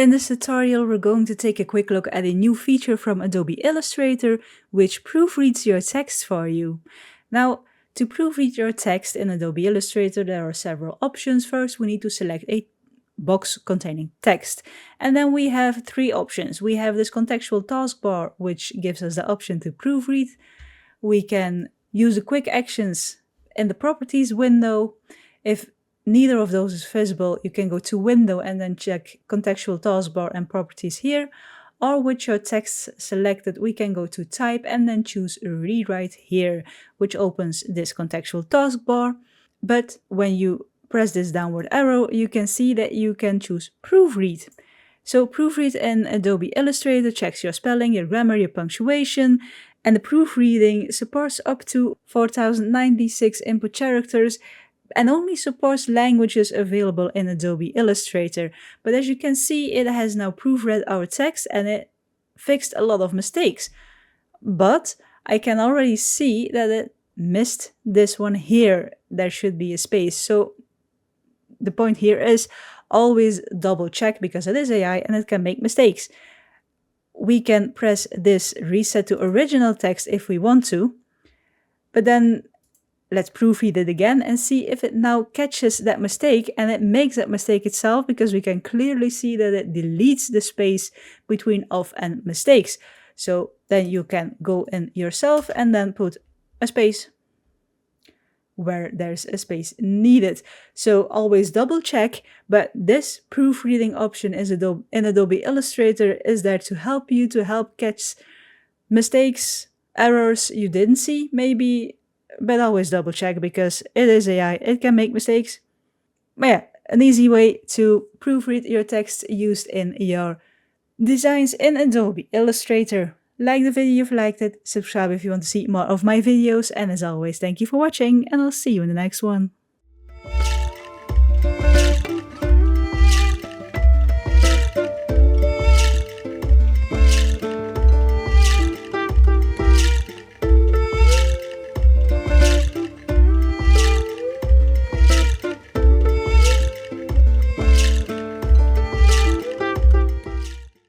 In this tutorial, we're going to take a quick look at a new feature from Adobe Illustrator, which proofreads your text for you. Now, to proofread your text in Adobe Illustrator, there are several options. First, we need to select a box containing text. And then we have three options. We have this contextual taskbar, which gives us the option to proofread. We can use the quick actions in the properties window. If neither of those is visible, you can go to Window and then check Contextual Taskbar and Properties here. Or with your text selected, we can go to Type and then choose Rewrite here, which opens this contextual taskbar. But when you press this downward arrow, you can see that you can choose Proofread. So Proofread in Adobe Illustrator checks your spelling, your grammar, your punctuation, and the proofreading supports up to 4096 input characters and only supports languages available in Adobe Illustrator. But as you can see, it has now proofread our text and it fixed a lot of mistakes. But I can already see that it missed this one here. There should be a space. So the point here is always double check because it is AI and it can make mistakes. We can press this reset to original text if we want to, but then let's proofread it again and see if it now catches that mistake, and it makes that mistake itself because we can clearly see that it deletes the space between of and mistakes. So then you can go in yourself and then put a space where there's a space needed. So always double check, but this proofreading option is in Adobe Illustrator is there to help you, to help catch mistakes, errors you didn't see maybe, but always double check because it is AI, it can make mistakes. But yeah, an easy way to proofread your text used in your designs in Adobe Illustrator. Like the video if you liked it, subscribe if you want to see more of my videos, and as always, thank you for watching, and I'll see you in the next one.